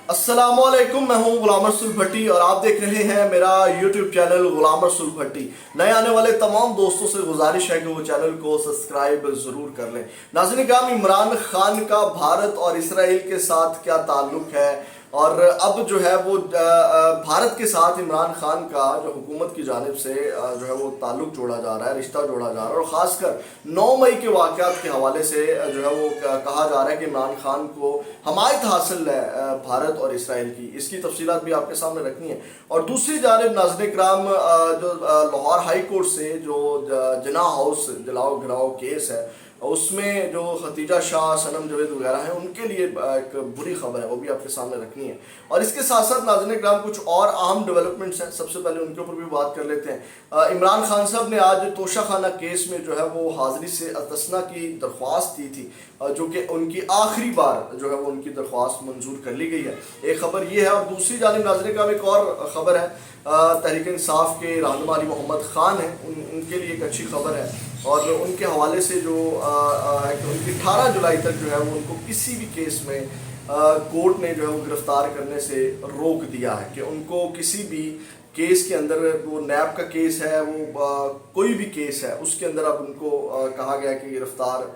अस्सलाम वालेकुम, मैं हूं गुलाम रसूल भट्टी और आप देख रहे हैं मेरा यूट्यूब चैनल गुलाम रसूल भट्टी। नए आने वाले तमाम दोस्तों से गुजारिश है कि वो चैनल को सब्सक्राइब ज़रूर कर लें। नाज़रीन किराम, इमरान खान का भारत और इसराइल के साथ क्या ताल्लुक़ है और अब जो है वो भारत के साथ इमरान खान का जो हुकूमत की जानिब से जो है वो ताल्लुक़ जोड़ा जा रहा है, रिश्ता जोड़ा जा रहा है और ख़ासकर 9 मई के वाक़यात के हवाले से जो है वो कहा जा रहा है कि इमरान खान को हमायत हासिल है भारत और इसराइल की। इसकी तफसीलात भी आपके सामने रखनी है। और दूसरी जानिब नाज़रीन किराम, जो लाहौर हाई कोर्ट से जो जिना हाउस जलाओ घिराओ केस है उसमें जो खतीजा शाह, सनम जवेद वगैरह हैं उनके लिए एक बुरी खबर है, वो भी आपके सामने रखनी है। और इसके साथ साथ नाज़रीन किराम कुछ और अहम डेवलपमेंट्स हैं, सबसे पहले उनके ऊपर भी बात कर लेते हैं। इमरान खान साहब ने आज तोशाखाना केस में जो है वो हाज़िरी से अस्तस्ना की दरख्वास्त दी थी, जो कि उनकी आखिरी बार जो है वो उनकी दरख्वास्त मंजूर कर ली गई है। एक खबर ये है। और दूसरी जानिब नाज़रीन किराम एक और ख़बर है, तहरीक इंसाफ के रहनुमा अली मोहम्मद ख़ान हैं, उनके लिए एक अच्छी खबर है और उनके हवाले से जो उनकी 18 जुलाई तक जो है वो उनको किसी भी केस में कोर्ट ने जो है वो गिरफ्तार करने से रोक दिया है कि उनको किसी भी केस के अंदर, वो नैब का केस है, वो कोई भी केस है उसके अंदर अब उनको कहा गया कि गिरफ्तार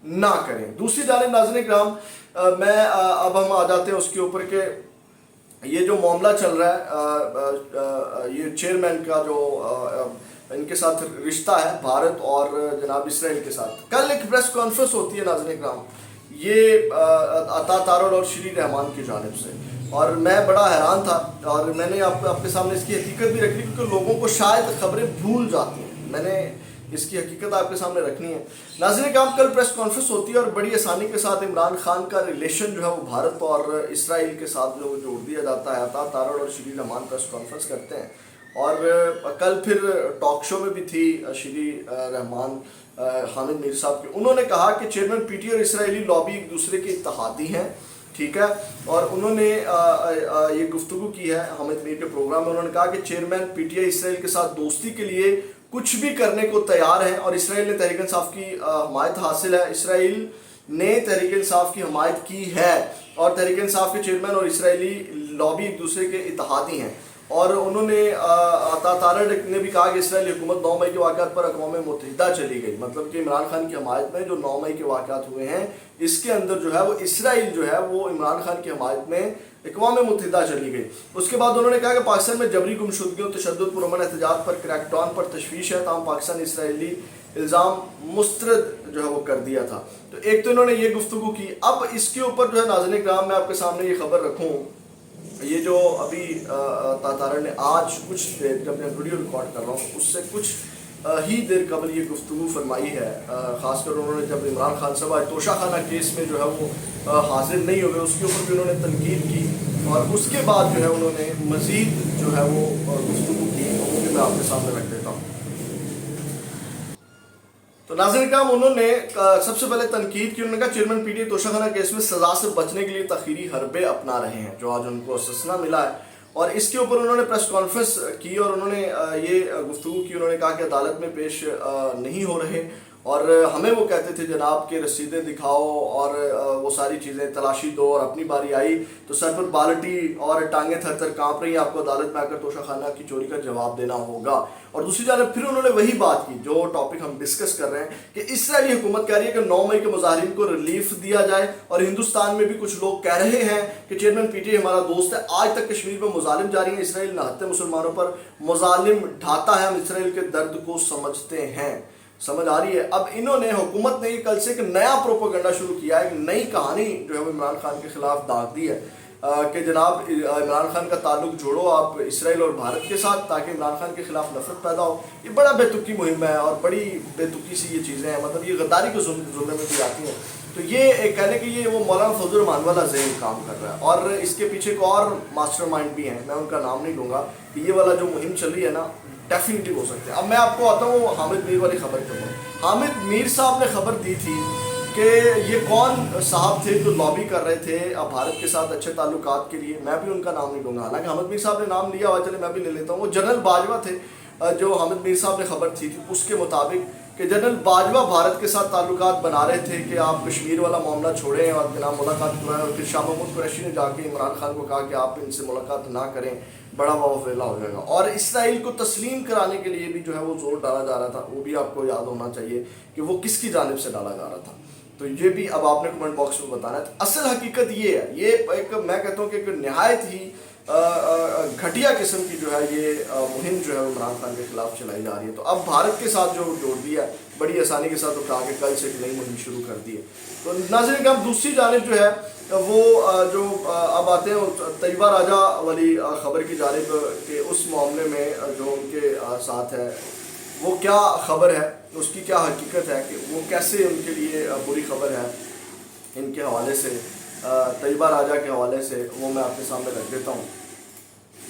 ना करें। दूसरी जानिब नाज़रीन किराम, अब हम आ जाते हैं उसके ऊपर के ये जो मामला चल रहा है, ये चेयरमैन का जो इनके साथ रिश्ता है भारत और जनाब इसराइल के साथ। कल एक प्रेस कॉन्फ्रेंस होती है नाज़रीन किराम, ये अता तारड़ और श्री रहमान की जानिब से, और मैं बड़ा हैरान था और मैंने आपके सामने इसकी हकीकत भी रखी क्योंकि लोगों को शायद खबरें भूल जाती हैं। मैंने इसकी हकीकत आपके सामने रखनी है। नाज़रीन किराम, कल प्रेस कॉन्फ्रेंस होती है और बड़ी आसानी के साथ इमरान खान का रिलेशन जो है वो भारत और इसराइल के साथ जो जोड़ दिया जाता है। अता तारड़ और श्री रहमान प्रेस कॉन्फ्रेंस करते हैं और कल फिर टॉक शो में भी थी श्री रहमान हामिद मीर साहब के। उन्होंने कहा कि चेयरमैन पीटी और इसराइली लॉबी एक दूसरे के इत्तेहादी हैं, ठीक है। और उन्होंने ये गुफ्तगू की है हामिद मीर के प्रोग्राम में। उन्होंने कहा कि चेयरमैन पीटीआई इसराइल के साथ दोस्ती के लिए कुछ भी करने को तैयार है और इसराइल ने तहरीक इंसाफ की हमायत हासिल है। इसराइल ने तहरीक इंसाफ की हमायत की है और तहरीक इंसाफ के चेयरमैन और इसराइली लॉबी एक दूसरे के इत्तेहादी हैं। और उन्होंने अता तारड़ ने भी कहा कि इसराइली हुकूमत 9 मई के वाक़यात पर अक़वाम मुत्तहिदा चली गई, मतलब कि इमरान खान की हमायत में जो 9 मई के वाक़यात हुए हैं इसके अंदर जो है वो इसराइल जो है वो इमरान खान की हमायत में अक़वाम मुत्तहिदा चली गई। उसके बाद उन्होंने कहा कि पाकिस्तान में जबरी गुमशुदगियों, तशद्दुद, पुरअमन एहतजाज पर क्रैकडाउन पर तशवीश है, ताहम पाकिस्तान इसराइली इल्ज़ाम मुस्तरद जो है वो कर दिया था। तो एक तो इन्होंने ये गुफ्तगू की। अब इसके ऊपर जो है नाज़रीन किराम, मैं आपके सामने ये खबर रखूँ, ये जो अभी तारड़ ने आज कुछ देर, जब मैं वीडियो रिकॉर्ड कर रहा हूँ उससे कुछ ही देर कबल ये गुफ्तगू फरमाई है। ख़ासकर उन्होंने जब इमरान खान साहब आज तोशाखाना केस में जो है वो हाजिर नहीं हुए उसके ऊपर भी उन्होंने तनकीद की और उसके बाद जो है उन्होंने मज़ीद जो है वो गुफ्तगू की, वो भी मैं आपके सामने रख देता हूँ। तो नाज़रीन किराम, उन्होंने सबसे पहले तनकीद की। उन्होंने कहा चेयरमैन पीटीआई तोशाखाना केस में सज़ा से बचने के लिए तखीरी हरबे अपना रहे हैं जो आज उनको अस्तस्ना मिला है। और इसके ऊपर उन्होंने प्रेस कॉन्फ्रेंस की और उन्होंने ये गुफ्तगू की। उन्होंने कहा कि अदालत में पेश नहीं हो रहे और हमें वो कहते थे जनाब के रसीदें दिखाओ और वो सारी चीज़ें, तलाशी दो, और अपनी बारी आई तो सर पर बाल्टी और टांगें थर थर काँप रही, आपको अदालत में आकर तोशाखाना की चोरी का जवाब देना होगा। और दूसरी जानब फिर उन्होंने वही बात की जो टॉपिक हम डिस्कस कर रहे हैं कि इसराइली हुकूमत कह रही है कि 9 मई के मुजाहिरीन को रिलीफ दिया जाए और हिंदुस्तान में भी कुछ लोग कह रहे हैं कि चेयरमैन पीटीआई हमारा दोस्त है। आज तक कश्मीर में मुजालिम जारी हैं, इसराइल नहत्ते मुसलमानों पर मुजालिम ढाता है, हम इसराइल के दर्द को समझते हैं। समझ आ रही है। अब इन्होंने, हुकूमत ने कल से एक नया प्रोपेगेंडा शुरू किया है, एक नई कहानी जो है वो इमरान खान के खिलाफ दाग दी है कि जनाब इमरान खान का ताल्लुक जोड़ो आप इसराइल और भारत के साथ ताकि इमरान खान के खिलाफ नफरत पैदा हो। ये बड़ा बेतुकी मुहिम है और बड़ी बेतुकी सी ये चीज़ें हैं, मतलब ये गद्दारी के जुम्मे में भी आती हैं। तो ये एक कहने कि ये वो मौलाना फजल रहमान वाला ज़हन काम कर रहा है और इसके पीछे एक और मास्टरमाइंड भी हैं, मैं उनका नाम नहीं लूँगा। ये वाला जो मुहिम चल रही है ना, डेफिनेटली हो सकते हैं। अब मैं आपको आता हूँ हामिद मीर वाली खबर के ऊपर। हामिद मीर साहब ने खबर दी थी कि ये कौन साहब थे जो लॉबी कर रहे थे अब भारत के साथ अच्छे ताल्लुकात के लिए। मैं भी उनका नाम नहीं लूँगा, हालांकि हामिद मीर साहब ने नाम लिया हुआ, चले मैं भी ले लेता हूँ। वो जनरल बाजवा थे जो हामिद मीर साहब ने खबर थी उसके मुताबिक کہ جنرل باجوہ بھارت کے ساتھ تعلقات بنا رہے تھے کہ آپ کشمیر والا معاملہ چھوڑیں اور جناب ملاقات کرائیں، اور پھر شاہ محمود قریشی نے جا کے عمران خان کو کہا کہ آپ ان سے ملاقات نہ کریں، بڑا واویلا ہو جائے گا. اور اسرائیل کو تسلیم کرانے کے لیے بھی جو ہے وہ زور ڈالا جا رہا تھا، وہ بھی آپ کو یاد ہونا چاہیے کہ وہ کس کی جانب سے ڈالا جا رہا تھا. تو یہ بھی اب آپ نے کمنٹ باکس میں بتانا ہے. اصل حقیقت یہ ہے، یہ ایک میں کہتا ہوں کہ ایک نہایت ہی گھٹیا قسم کی جو ہے یہ مہم جو ہے عمران خان کے خلاف چلائی جا رہی ہے. تو اب بھارت کے ساتھ جو جوڑ دیا بڑی آسانی کے ساتھ، کہا کہ کل سے ایک نئی مہم شروع کر دی ہے. تو ناظرین کرام دوسری جانب جو ہے وہ جو اب آتے ہیں طیبہ راجہ والی خبر کی جانب کہ اس معاملے میں جو ان کے ساتھ ہے وہ کیا خبر ہے، اس کی کیا حقیقت ہے، کہ وہ کیسے ان کے لیے بری خبر ہے. ان کے حوالے سے طیبہ راجہ کے حوالے سے وہ میں آپ کے سامنے رکھ دیتا ہوں.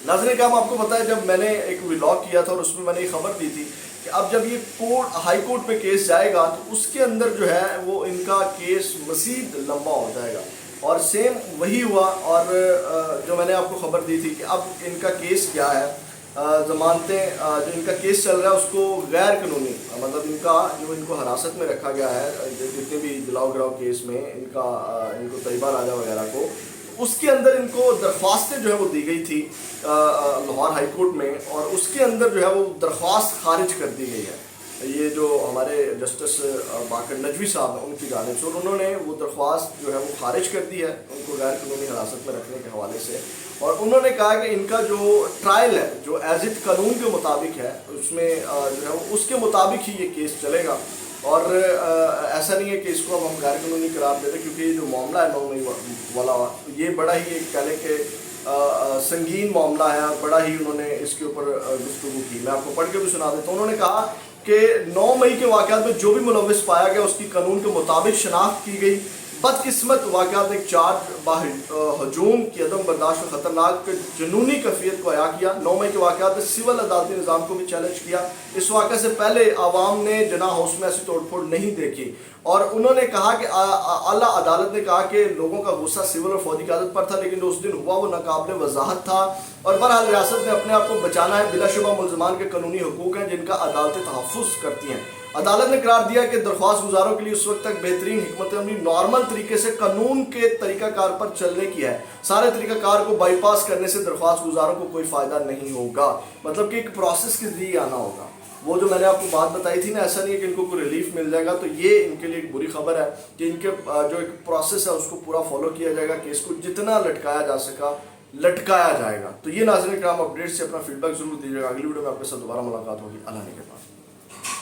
ناظرین کرام آپ کو پتہ ہے جب میں نے ایک ولاگ کیا تھا اور اس میں میں نے یہ خبر دی تھی کہ اب جب یہ ہائی کورٹ پہ کیس جائے گا تو اس کے اندر جو ہے وہ ان کا کیس مزید لمبا ہو جائے گا. اور سیم وہی ہوا، اور جو میں نے آپ کو خبر دی تھی کہ اب ان کا کیس کیا ہے، ضمانتیں جو ان کا کیس چل رہا ہے اس کو غیر قانونی، مطلب ان کا جو ان کو حراست میں رکھا گیا ہے جتنے بھی دلاؤ گراؤ کیس میں ان کو طیبہ راجہ وغیرہ کو، اس کے اندر ان کو درخواستیں جو ہے وہ دی گئی تھی لاہور ہائی کورٹ میں، اور اس کے اندر جو ہے وہ درخواست خارج کر دی گئی ہے. یہ جو ہمارے جسٹس باقر نجوی صاحب ہیں ان کی جانب سے، اور انہوں نے وہ درخواست جو ہے وہ خارج کر دی ہے ان کو غیر قانونی حراست میں رکھنے کے حوالے سے. اور انہوں نے کہا کہ ان کا جو ٹرائل ہے جو ایز اٹ قانون کے مطابق ہے اس میں جو ہے وہ اس کے مطابق ہی یہ کیس چلے گا. اور ایسا نہیں ہے کہ اس کو اب ہم غیر قانونی قرار دے دیں، کیونکہ یہ جو معاملہ ہے 9 مئی والا یہ بڑا ہی ایک کہہ لیں کہ سنگین معاملہ ہے، بڑا ہی انہوں نے اس کے اوپر گفتگو کی. میں آپ کو پڑھ کے بھی سنا دیتا ہوں. انہوں نے کہا کہ 9 مئی کے واقعات میں جو بھی ملوث پایا گیا اس کی قانون کے مطابق شناخت کی گئی. بدقسمت واقعات نے چارج ہجوم کی عدم برداشت اور خطرناک جنونی کیفیت کو عیا کیا. 9 مئی کے واقعات نے سول عدالتی نظام کو بھی چیلنج کیا. اس واقعے سے پہلے عوام نے جناح ہاؤس میں ایسی توڑ پھوڑ نہیں دیکھی. اور انہوں نے کہا کہ اعلیٰ عدالت نے کہا کہ لوگوں کا غصہ سول اور فوجی قیادت پر تھا، لیکن جو اس دن ہوا وہ ناقابل وضاحت تھا. اور بہرحال ریاست نے اپنے آپ کو بچانا ہے. بلا شبہ ملزمان کے قانونی حقوق ہیں جن کا عدالتیں تحفظ کرتی ہیں. عدالت نے قرار دیا کہ درخواست گزاروں کے لیے اس وقت تک بہترین حکمت عملی نارمل طریقے سے قانون کے طریقہ کار پر چلنے کی ہے. سارے طریقہ کار کو بائی پاس کرنے سے درخواست گزاروں کو کوئی فائدہ نہیں ہوگا. مطلب کہ ایک پروسیس کے ذریعے آنا ہوگا. وہ جو میں نے آپ کو بات بتائی تھی نا، ایسا نہیں ہے کہ ان کو کوئی ریلیف مل جائے گا. تو یہ ان کے لیے ایک بری خبر ہے کہ ان کے جو ایک پروسیس ہے اس کو پورا فالو کیا جائے گا، کیس کو جتنا لٹکایا جا سکا لٹکایا جائے گا. تو یہ ناظرین کرام اپڈیٹ سے اپنا فیڈ بیک ضرور دیجیے گا. اگلی ویڈیو میں آپ کے ساتھ دوبارہ ملاقات ہوگی. اللہ نے کے پاس.